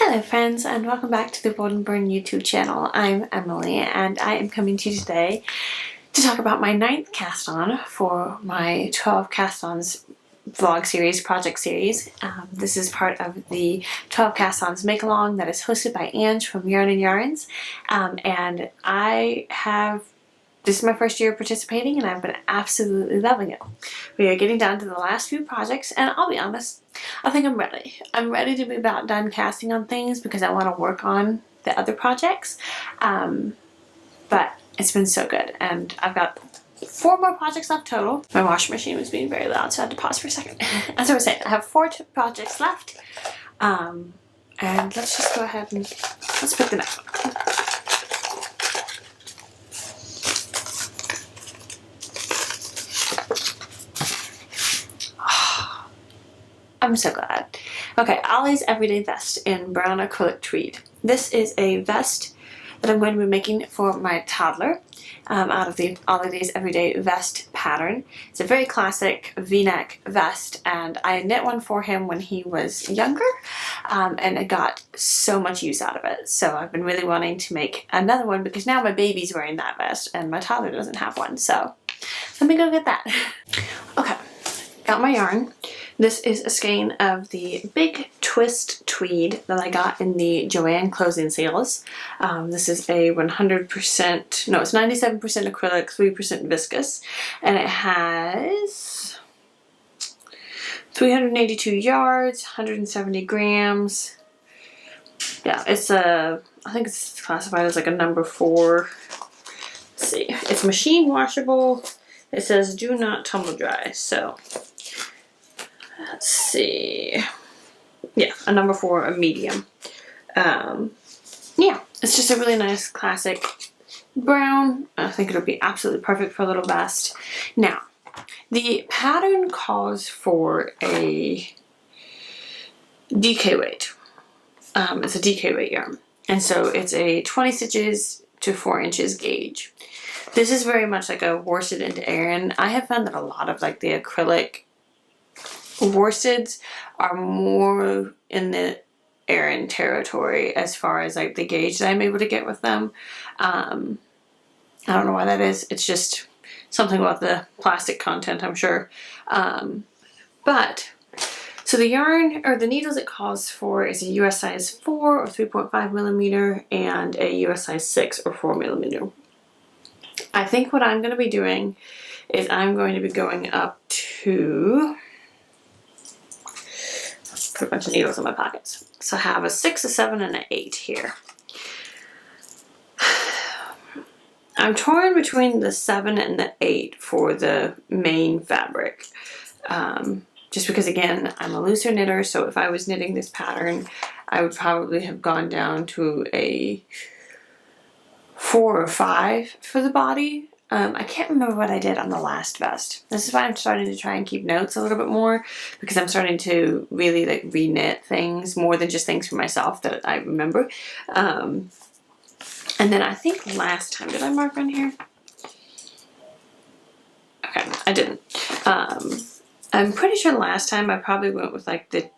Hello friends, and welcome back to the Golden Burn YouTube channel. I'm Emily and I am coming to you today to talk about my 9th cast on for my 12 cast ons vlog series, project series. This is part of the 12 cast ons make along that is hosted by Ange from Yarn and Yarns. And this is my first year participating and I've been absolutely loving it. We are getting down to the last few projects and I'll be honest, I think I'm ready. I'm ready to be about done casting on things because I want to work on the other projects. But it's been so good and I've got 4 more projects left total. My washing machine was being very loud so I had to pause for a second. As I was saying, I have 4 projects left. And let's just go ahead and let's pick the next one. I'm so glad. Okay, Ollie's Everyday Vest in brown acrylic tweed. This is a vest that I'm going to be making for my toddler out of the Ollie's Everyday Vest pattern. It's a very classic V-neck vest and I knit one for him when he was younger and I got so much use out of it. So I've been really wanting to make another one because now my baby's wearing that vest and my toddler doesn't have one. So let me go get that. Okay, got my yarn. This is a skein of the Big Twist tweed that I got in the Joanne closing sales. This is a 100%, no, it's 97% acrylic, 3% viscous, and it has 382 yards, 170 grams. Yeah, it's I think it's classified as like a number 4. Let's see, it's machine washable. It says do not tumble dry, so. Let's see. Yeah, a number 4, a medium. Yeah, it's just a really nice classic brown. I think it'll be absolutely perfect for a little vest. Now, the pattern calls for a DK weight. It's a DK weight yarn. And so it's a 20 stitches to 4 inches gauge. This is very much like a worsted into Aran. I have found that a lot of like the acrylic worsteds are more in the Aran territory as far as like the gauge that I'm able to get with them. I don't know why that is. It's just something about the plastic content, I'm sure. But so the yarn or the needles it calls for is a US size 4 or 3.5 millimeter and a US size 6 or 4 millimeter. I think what I'm going to be doing is I'm going to be going up to put a bunch of needles in my pockets. So I have a 6, a 7, and an 8 here. I'm torn between the 7 and the 8 for the main fabric. Just because again, I'm a looser knitter, so if I was knitting this pattern, I would probably have gone down to a 4 or 5 for the body. I can't remember what I did on the last vest. This is why I'm starting to try and keep notes a little bit more because I'm starting to really like re-knit things more than just things for myself that I remember. And then I think last time, did I mark on here? Okay, I didn't. I'm pretty sure last time I probably went with like the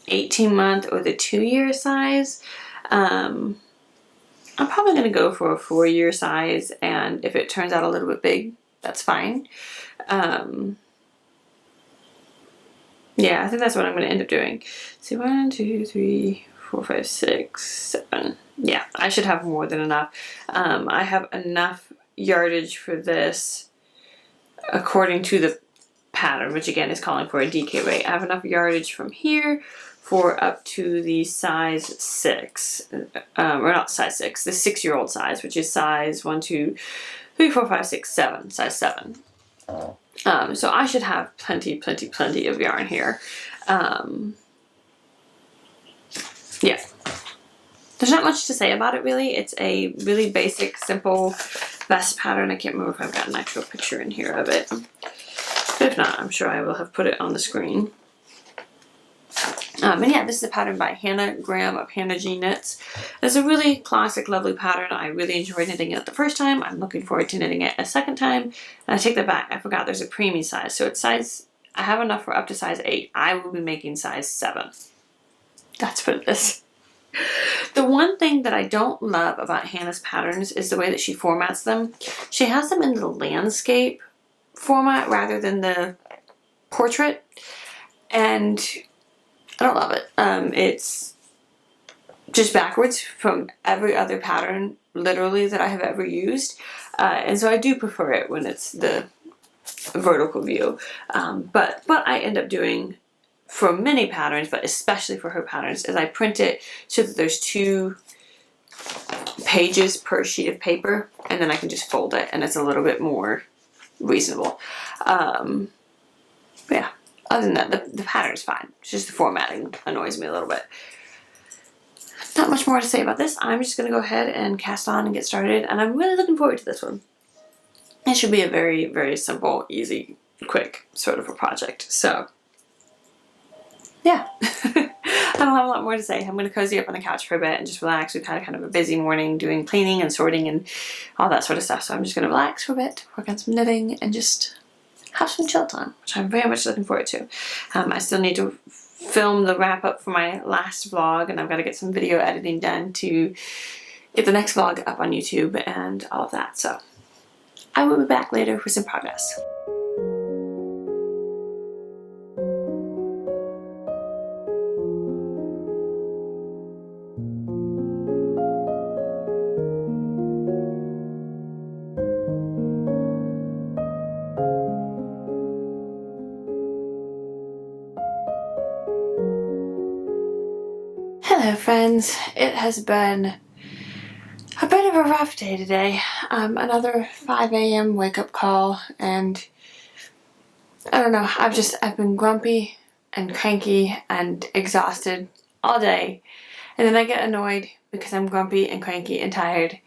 18-month or the 2-year size. I'm probably going to go for a 4-year size, and if it turns out a little bit big, that's fine. Yeah, I think that's what I'm going to end up doing. So 1, 2, 3, 4, 5, 6, 7. Yeah, I should have more than enough. I have enough yardage for this according to the pattern, which again is calling for a DK weight. I have enough yardage from here for up to the size 6, or not size 6, the 6-year-old size, which is size 1, 2, 3, 4, 5, 6, 7, size 7. So I should have plenty of yarn here. Yeah. There's not much to say about it really. It's a really basic, simple vest pattern. I can't remember if I've got an actual picture in here of it. But if not, I'm sure I will have put it on the screen. And yeah, this is a pattern by Hannah Graham of Hannah G Knits. It's a really classic, lovely pattern. I really enjoyed knitting it the first time. I'm looking forward to knitting it a second time. And I take that back. I forgot there's a preemie size. So it's size, I have enough for up to size 8. I will be making size 7. That's what it is. The one thing that I don't love about Hannah's patterns is the way that she formats them. She has them in the landscape format rather than the portrait, and I don't love it. It's just backwards from every other pattern, literally, that I have ever used, and so I do prefer it when it's the vertical view. But what I end up doing for many patterns, but especially for her patterns, is I print it so that there's 2 pages per sheet of paper, and then I can just fold it, and it's a little bit more reasonable. Yeah, other than that, the pattern's fine. It's just the formatting annoys me a little bit. Not much more to say about this. I'm just going to go ahead and cast on and get started, and I'm really looking forward to this one. It should be a very, very simple, easy, quick sort of a project. So, yeah. I don't have a lot more to say. I'm going to cozy up on the couch for a bit and just relax. We've had kind of a busy morning doing cleaning and sorting and all that sort of stuff. So I'm just going to relax for a bit, work on some knitting, and just have some chill time, which I'm very much looking forward to. I still need to film the wrap up for my last vlog, and I've got to get some video editing done to get the next vlog up on YouTube and all of that. So I will be back later for some progress. Hello friends, it has been a bit of a rough day today. Another 5 a.m. wake up call, and I don't know, I've been grumpy and cranky and exhausted all day, and then I get annoyed because I'm grumpy and cranky and tired.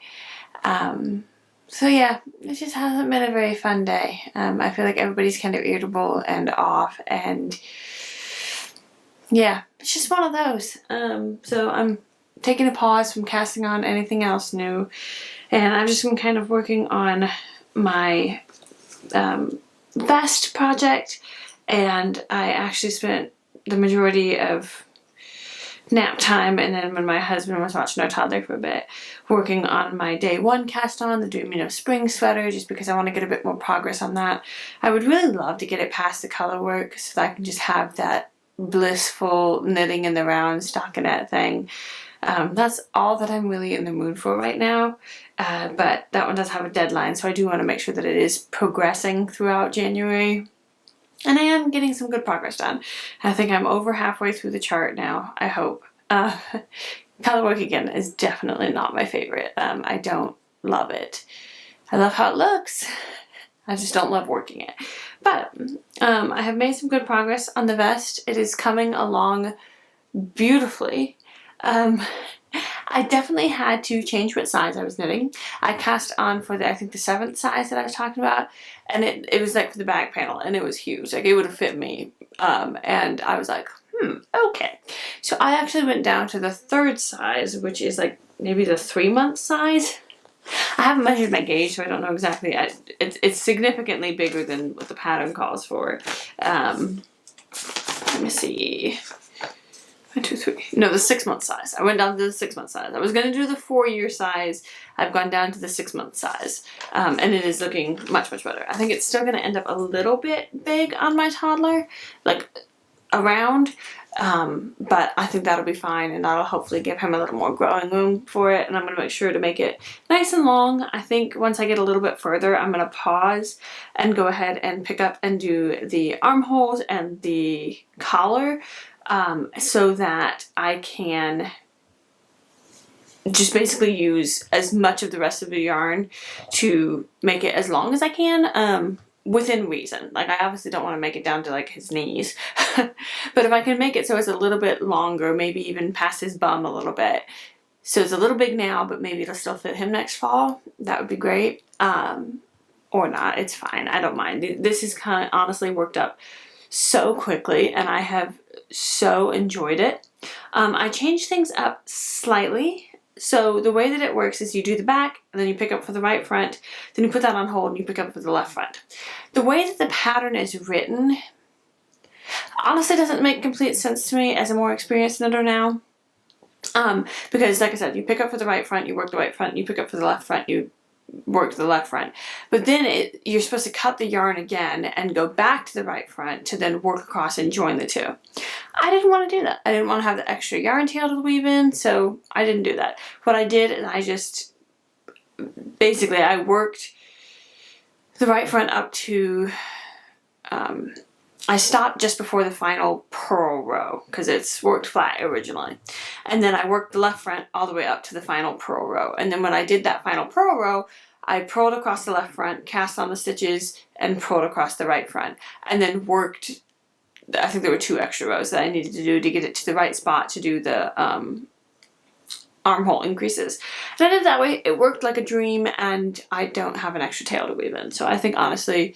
So yeah, it just hasn't been a very fun day. I feel like everybody's kind of irritable and off, and yeah, it's just one of those. So I'm taking a pause from casting on anything else new, and I've just been kind of working on my vest project, and I actually spent the majority of nap time, and then when my husband was watching our toddler for a bit, working on my day 1 cast on, the Dreaming of Spring sweater, just because I want to get a bit more progress on that. I would really love to get it past the color work so that I can just have that blissful knitting in the round stockinette thing. That's all that I'm really in the mood for right now, but that one does have a deadline, so I do want to make sure that it is progressing throughout January, and I am getting some good progress done. I think I'm over halfway through the chart now, I hope. Color work, again, is definitely not my favorite. I don't love it. I love how it looks, I just don't love working it. But I have made some good progress on the vest. It is coming along beautifully. I definitely had to change what size I was knitting. I cast on for I think the 7th size that I was talking about, and it was like for the back panel, and it was huge. Like, it would have fit me. And I was like, okay. So I actually went down to the 3rd size, which is like maybe the 3-month size. I haven't measured my gauge, so I don't know exactly. It's significantly bigger than what the pattern calls for. Let me see. 1, 2, 3. No, the 6-month size. I went down to the 6-month size. I was going to do the 4-year size. I've gone down to the 6-month size. And it is looking much, much better. I think it's still going to end up a little bit big on my toddler. Like, around. But I think that'll be fine, and that'll hopefully give him a little more growing room for it, and I'm going to make sure to make it nice and long. I think once I get a little bit further, I'm going to pause and go ahead and pick up and do the armholes and the collar, so that I can just basically use as much of the rest of the yarn to make it as long as I can, within reason. Like, I obviously don't want to make it down to like his knees, but if I can make it so it's a little bit longer, maybe even past his bum a little bit, so it's a little big now, but maybe it'll still fit him next fall, that would be great. Or not, it's fine, I don't mind. This is kind of honestly worked up so quickly, and I have so enjoyed it. I changed things up slightly. So the way that it works is you do the back, and then you pick up for the right front, then you put that on hold, and you pick up for the left front. The way that the pattern is written honestly doesn't make complete sense to me as a more experienced knitter now. Because like I said, you pick up for the right front, you work the right front, you pick up for the left front, you work the left front. But then you're supposed to cut the yarn again and go back to the right front to then work across and join the two. I didn't want to do that. I didn't want to have the extra yarn tail to weave in, so I didn't do that. What I did is I just, basically I worked the right front up to, I stopped just before the final purl row because it's worked flat originally. And then I worked the left front all the way up to the final purl row. And then when I did that final purl row, I purled across the left front, cast on the stitches, and purled across the right front. And then worked, I think there were 2 extra rows that I needed to do to get it to the right spot to do the armhole increases. And I did it that way. It worked like a dream, and I don't have an extra tail to weave in. So I think honestly,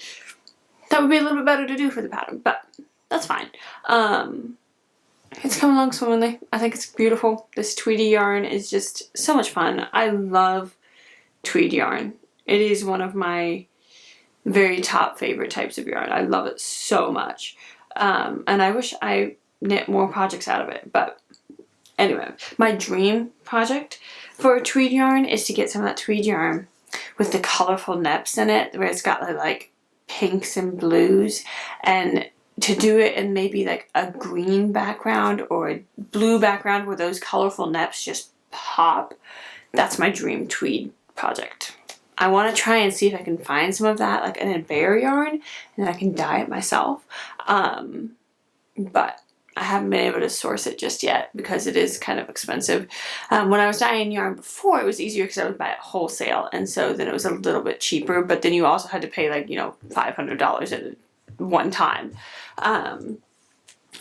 that would be a little bit better to do for the pattern, but that's fine. It's coming along swimmingly. I think it's beautiful. This tweedy yarn is just so much fun. I love tweed yarn. It is one of my very top favorite types of yarn. I love it so much. And I wish I knit more projects out of it, but anyway, my dream project for tweed yarn is to get some of that tweed yarn with the colorful neps in it, where it's got like pinks and blues, and to do it in maybe like a green background or a blue background where those colorful neps just pop. That's my dream tweed project. I want to try and see if I can find some of that like in a bare yarn and then I can dye it myself. But I haven't been able to source it just yet because it is kind of expensive. When I was dyeing yarn before, it was easier because I would buy it wholesale, and so then it was a little bit cheaper, but then you also had to pay like, you know, $500 at one time.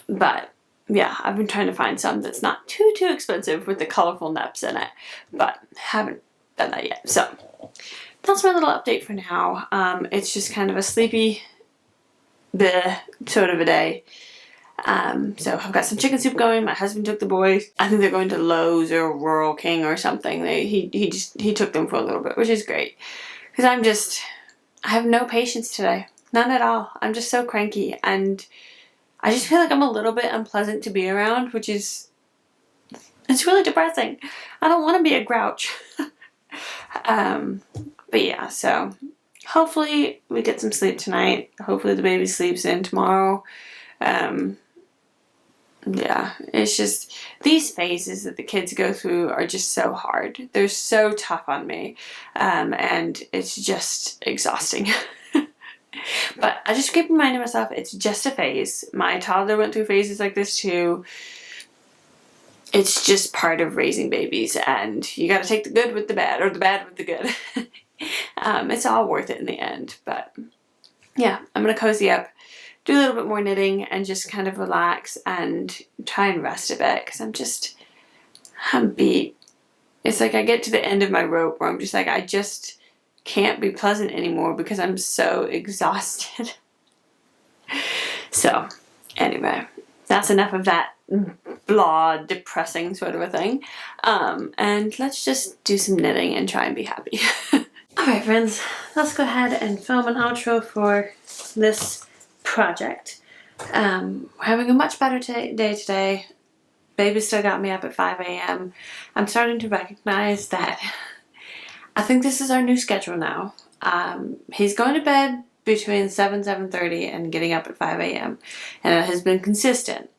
But yeah, I've been trying to find some that's not too expensive with the colorful neps in it, but haven't done that yet. So that's my little update for now. It's just kind of a sleepy sort of a day. So I've got some chicken soup going. My husband took the boys. I think they're going to Lowe's or Rural King or something. He took them for a little bit, which is great. Because I have no patience today. None at all. I'm just so cranky, and I just feel like I'm a little bit unpleasant to be around, which is, it's really depressing. I don't want to be a grouch. But yeah, so hopefully we get some sleep tonight. Hopefully the baby sleeps in tomorrow. Yeah, it's just these phases that the kids go through are just so hard. They're so tough on me, and it's just exhausting. But I just keep reminding myself it's just a phase. My toddler went through phases like this too. It's just part of raising babies, and you got to take the good with the bad, or the bad with the good. It's all worth it in the end. But yeah, I'm gonna cozy up, do a little bit more knitting, and just kind of relax and try and rest a bit, because I'm beat. It's like I get to the end of my rope where I'm just like, I just can't be pleasant anymore because I'm so exhausted. So anyway, that's enough of that blah, depressing sort of a thing. And let's just do some knitting and try and be happy. Alright friends, let's go ahead and film an outro for this project. We're having a much better day today. Baby still got me up at 5 a.m. I'm starting to recognize that I think this is our new schedule now. He's going to bed between 7:30 and getting up at 5 a.m. and it has been consistent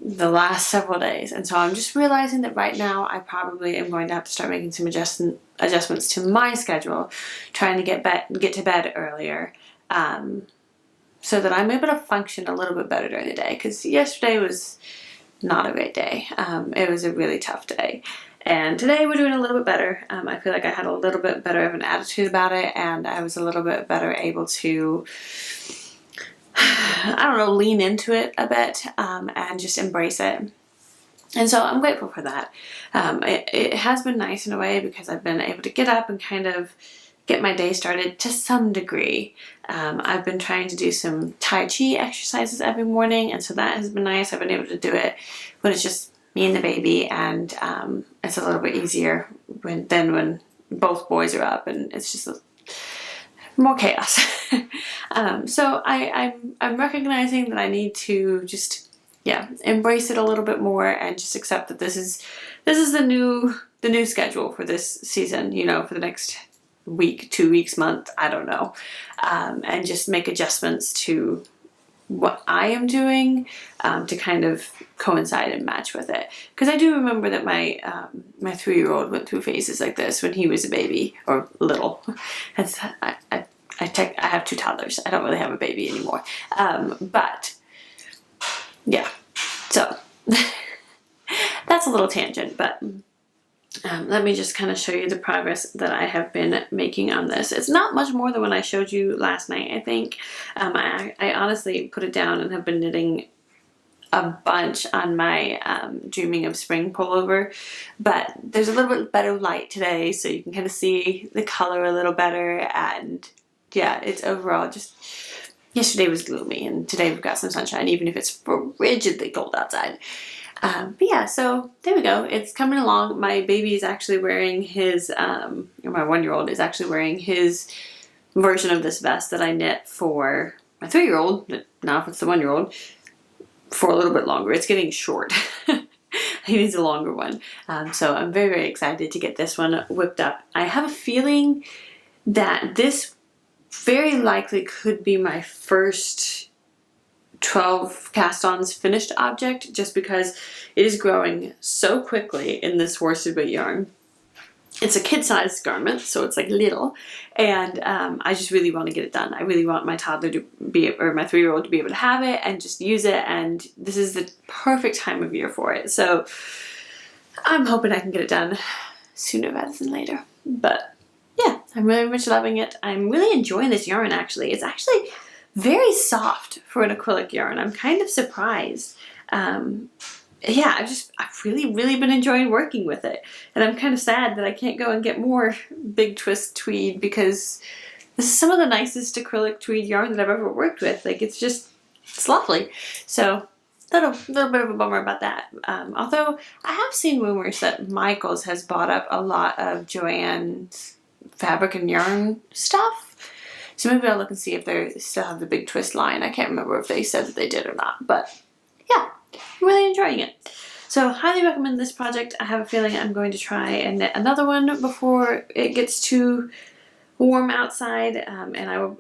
the last several days, and so I'm just realizing that right now I probably am going to have to start making some adjustments to my schedule, trying to get to bed earlier, so that I'm able to function a little bit better during the day, because yesterday was not a great day. It was a really tough day, and today we're doing a little bit better. I feel like I had a little bit better of an attitude about it, and I was a little bit better able to, I don't know, lean into it a bit, and just embrace it. And so I'm grateful for that. It has been nice in a way because I've been able to get up and kind of get my day started to some degree. I've been trying to do some Tai Chi exercises every morning, and so that has been nice. I've been able to do it when it's just me and the baby, and it's a little bit easier than when both boys are up and it's just more chaos. So I'm recognizing that I need to just yeah, embrace it a little bit more and just accept that this is the new schedule for this season, you know, for the next week, 2 weeks, month, I don't know. And just make adjustments to what I am doing to kind of coincide and match with it. Because I do remember that my 3-year-old went through phases like this when he was a baby or little. I have 2 toddlers. I don't really have a baby anymore. But yeah, so that's a little tangent, but let me just kind of show you the progress that I have been making on this. It's not much more than when I showed you last night, I think. I honestly put it down and have been knitting a bunch on my Dreaming of Spring pullover, but there's a little bit better light today, so you can kind of see the color a little better, and yeah, it's overall just, yesterday was gloomy, and today we've got some sunshine, even if it's frigidly cold outside. But yeah, so there we go. It's coming along. My baby is actually wearing his, or my 1-year-old is actually wearing his version of this vest that I knit for my 3-year-old, now if it's the 1-year-old, for a little bit longer. It's getting short. He needs a longer one. So I'm very, very excited to get this one whipped up. I have a feeling that this very likely could be my first 12 cast-ons finished object, just because it is growing so quickly in this worsted weight yarn. It's a kid-sized garment, so it's like little, and I just really want to get it done. I really want my toddler to be, or my 3-year-old to be able to have it and just use it, and this is the perfect time of year for it. So I'm hoping I can get it done sooner rather than later. But yeah, I'm really much loving it. I'm really enjoying this yarn, actually. It's actually very soft for an acrylic yarn. I'm kind of surprised. Yeah, I've really been enjoying working with it. And I'm kind of sad that I can't go and get more big twist tweed, because this is some of the nicest acrylic tweed yarn that I've ever worked with. Like, it's lovely. So little bit of a bummer about that. Although I have seen rumors that Michaels has bought up a lot of Joann's fabric and yarn stuff. So maybe I'll look and see if they still have the big twist line. I can't remember if they said that they did or not, but yeah, I'm really enjoying it. So highly recommend this project. I have a feeling I'm going to try and knit another one before it gets too warm outside, and I will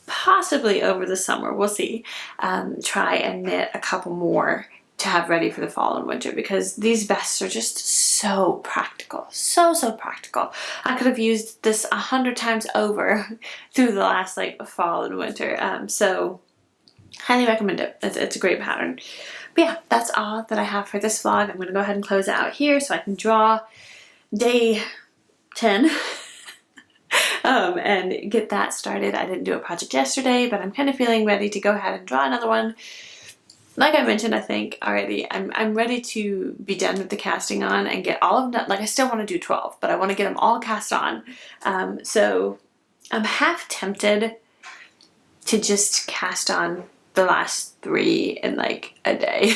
possibly over the summer, we'll see, try and knit a couple more to have ready for the fall and winter, because these vests are just so practical, so practical. I could have used this 100 times over through the last like fall and winter. So highly recommend it. It's a great pattern. But yeah, that's all that I have for this vlog. I'm going to go ahead and close it out here so I can draw day 10 and get that started. I didn't do a project yesterday, but I'm kind of feeling ready to go ahead and draw another one. Like I mentioned, I think already, I'm ready to be done with the casting on and get all of them. Like, I still want to do 12, but I want to get them all cast on. So I'm half tempted to just cast on the last 3 in like a day,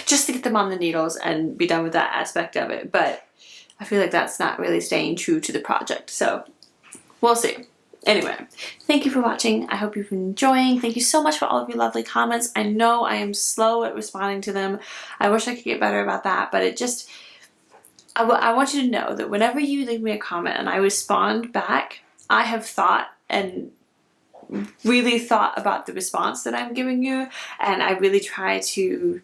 just to get them on the needles and be done with that aspect of it. But I feel like that's not really staying true to the project. So we'll see. Anyway, thank you for watching. I hope you've been enjoying. Thank you so much for all of your lovely comments. I know I am slow at responding to them. I wish I could get better about that, but it just, I want you to know that whenever you leave me a comment and I respond back, I have thought and really thought about the response that I'm giving you, and I really try to,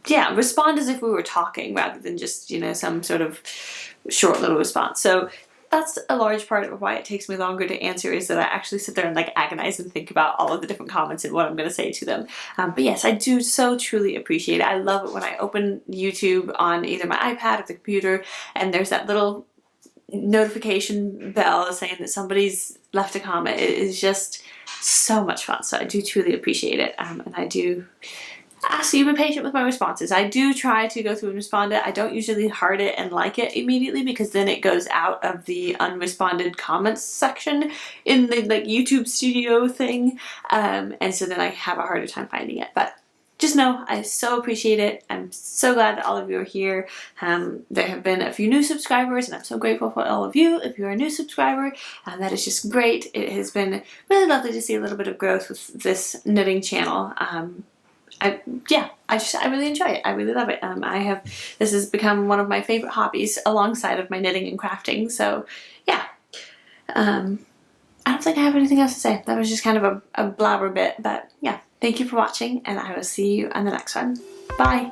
yeah, respond as if we were talking rather than just, you know, some sort of short little response. So that's a large part of why it takes me longer to answer, is that I actually sit there and like agonize and think about all of the different comments and what I'm going to say to them. But yes, I do so truly appreciate it. I love it when I open YouTube on either my iPad or the computer and there's that little notification bell saying that somebody's left a comment. It is just so much fun. So I do truly appreciate it. And I do ask you to be patient with my responses. I do try to go through and respond to it. I don't usually heart it and like it immediately, because then it goes out of the unresponded comments section in the like YouTube studio thing. And so then I have a harder time finding it. But just know I so appreciate it. I'm so glad that all of you are here. There have been a few new subscribers, and I'm so grateful for all of you. If you're a new subscriber, that is just great. It has been really lovely to see a little bit of growth with this knitting channel. I really enjoy it. I really love it. This has become one of my favorite hobbies alongside of my knitting and crafting. So yeah, I don't think I have anything else to say. That was just kind of a blabber bit, but yeah, thank you for watching, and I will see you on the next one. Bye.